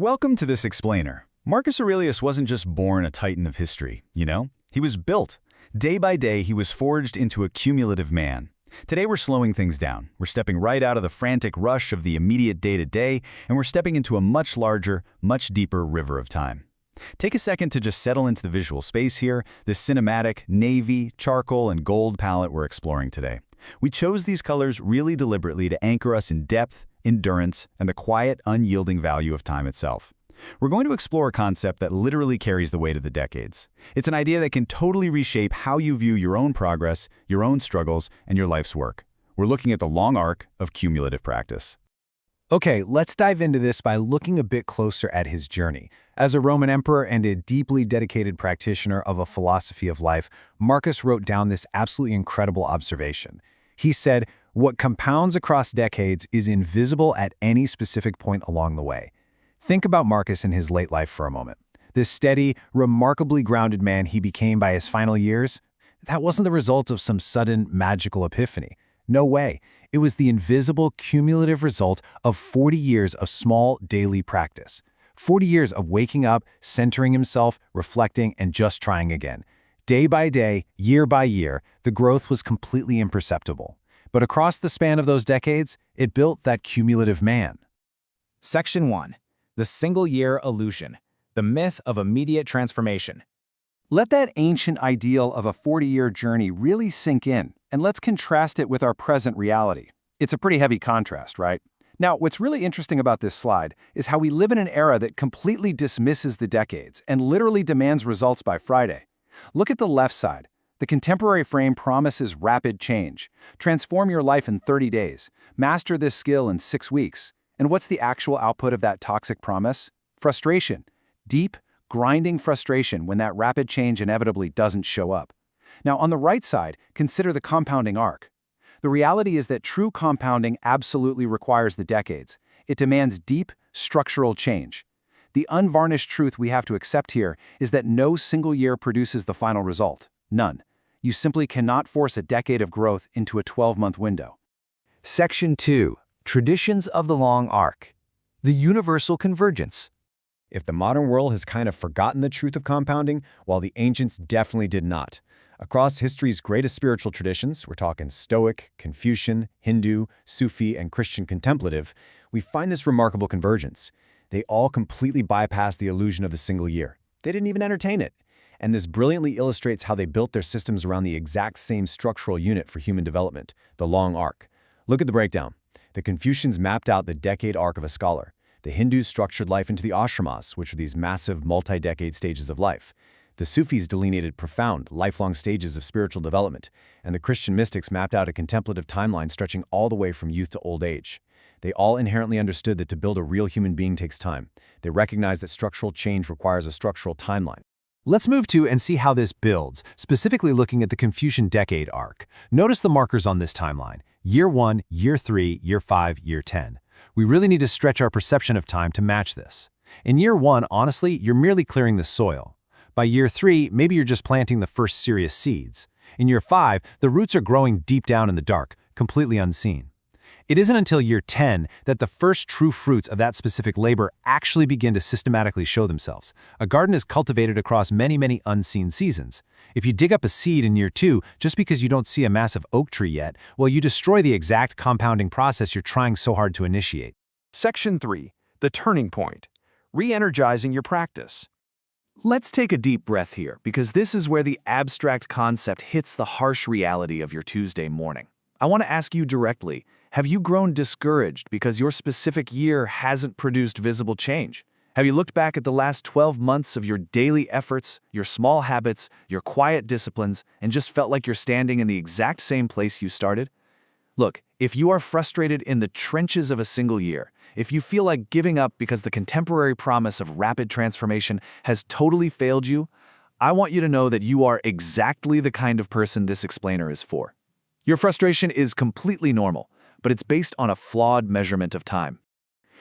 Welcome to this explainer. Marcus Aurelius wasn't just born a titan of history, you know? He was built. Day by day, he was forged into a cumulative man. Today, we're slowing things down. We're stepping right out of the frantic rush of the immediate day-to-day, and we're stepping into a much larger, much deeper river of time. Take a second to just settle into the visual space here, this cinematic, navy, charcoal, and gold palette we're exploring today. We chose these colors really deliberately to anchor us in depth, endurance, and the quiet, unyielding value of time itself. We're going to explore a concept that literally carries the weight of the decades. It's an idea that can totally reshape how you view your own progress, your own struggles, and your life's work. We're looking at the long arc of cumulative practice. Okay, let's dive into this by looking a bit closer at his journey. As a Roman emperor and a deeply dedicated practitioner of a philosophy of life, Marcus wrote down this absolutely incredible observation. He said, "What compounds across decades is invisible at any specific point along the way." Think about Marcus in his late life for a moment. This steady, remarkably grounded man he became by his final years, that wasn't the result of some sudden magical epiphany. No way. It was the invisible, cumulative result of 40 years of small, daily practice. 40 years of waking up, centering himself, reflecting, and just trying again. Day by day, year by year, the growth was completely imperceptible. But across the span of those decades, it built that cumulative man. Section 1. The Single-Year Illusion. The Myth of Immediate Transformation. Let that ancient ideal of a 40-year journey really sink in, and let's contrast it with our present reality. It's a pretty heavy contrast, right? Now, what's really interesting about this slide is how we live in an era that completely dismisses the decades and literally demands results by Friday. Look at the left side. The contemporary frame promises rapid change. Transform your life in 30 days. Master this skill in 6 weeks. And what's the actual output of that toxic promise? Frustration. Deep, grinding frustration when that rapid change inevitably doesn't show up. Now, on the right side, consider the compounding arc. The reality is that true compounding absolutely requires the decades. It demands deep, structural change. The unvarnished truth we have to accept here is that no single year produces the final result. None. You simply cannot force a decade of growth into a 12-month window. Section 2. Traditions of the Long Arc. The Universal Convergence. If the modern world has kind of forgotten the truth of compounding, while the ancients definitely did not. Across history's greatest spiritual traditions, we're talking Stoic, Confucian, Hindu, Sufi, and Christian contemplative, we find this remarkable convergence. They all completely bypass the illusion of the single year. They didn't even entertain it. And this brilliantly illustrates how they built their systems around the exact same structural unit for human development, the long arc. Look at the breakdown. The Confucians mapped out the decade arc of a scholar. The Hindus structured life into the ashramas, which are these massive, multi-decade stages of life. The Sufis delineated profound, lifelong stages of spiritual development, and the Christian mystics mapped out a contemplative timeline stretching all the way from youth to old age. They all inherently understood that to build a real human being takes time. They recognized that structural change requires a structural timeline. Let's move to and see how this builds, specifically looking at the Confucian decade arc. Notice the markers on this timeline: year 1, year 3, year 5, year 10. We really need to stretch our perception of time to match this. In year 1, honestly, you're merely clearing the soil. By year 3, maybe you're just planting the first serious seeds. In year 5, the roots are growing deep down in the dark, completely unseen. It isn't until year 10 that the first true fruits of that specific labor actually begin to systematically show themselves. A garden is cultivated across many, many unseen seasons. If you dig up a seed in year 2 just because you don't see a massive oak tree yet, well, you destroy the exact compounding process you're trying so hard to initiate. Section 3. The Turning Point. Re-energizing your practice. Let's take a deep breath here, because this is where the abstract concept hits the harsh reality of your Tuesday morning. I want to ask you directly, have you grown discouraged because your specific year hasn't produced visible change? Have you looked back at the last 12 months of your daily efforts, your small habits, your quiet disciplines, and just felt like you're standing in the exact same place you started? Look, if you are frustrated in the trenches of a single year, if you feel like giving up because the contemporary promise of rapid transformation has totally failed you, I want you to know that you are exactly the kind of person this explainer is for. Your frustration is completely normal, but it's based on a flawed measurement of time.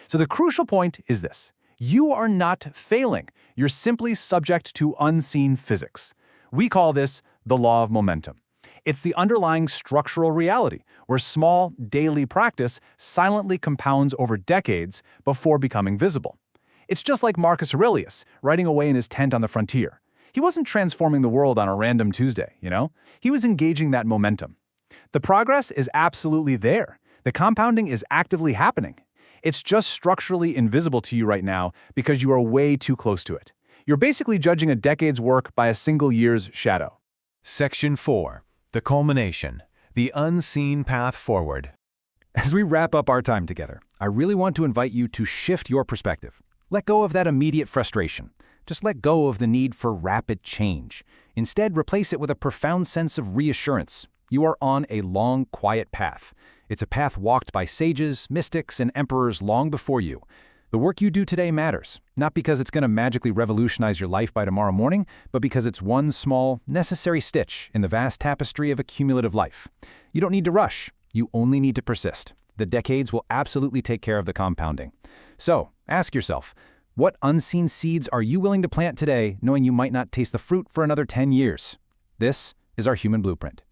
So the crucial point is this: you are not failing. You're simply subject to unseen physics. We call this the law of momentum. It's the underlying structural reality, where small, daily practice silently compounds over decades before becoming visible. It's just like Marcus Aurelius, writing away in his tent on the frontier. He wasn't transforming the world on a random Tuesday, you know? He was engaging that momentum. The progress is absolutely there. The compounding is actively happening. It's just structurally invisible to you right now because you are way too close to it. You're basically judging a decade's work by a single year's shadow. Section 4. The culmination. The unseen path forward. As we wrap up our time together, I really want to invite you to shift your perspective. Let go of that immediate frustration. Just let go of the need for rapid change. Instead, replace it with a profound sense of reassurance. You are on a long, quiet path. It's a path walked by sages, mystics, and emperors long before you. The work you do today matters, not because it's going to magically revolutionize your life by tomorrow morning, but because it's one small, necessary stitch in the vast tapestry of a cumulative life. You don't need to rush. You only need to persist. The decades will absolutely take care of the compounding. So, ask yourself, what unseen seeds are you willing to plant today, knowing you might not taste the fruit for another 10 years? This is our human blueprint.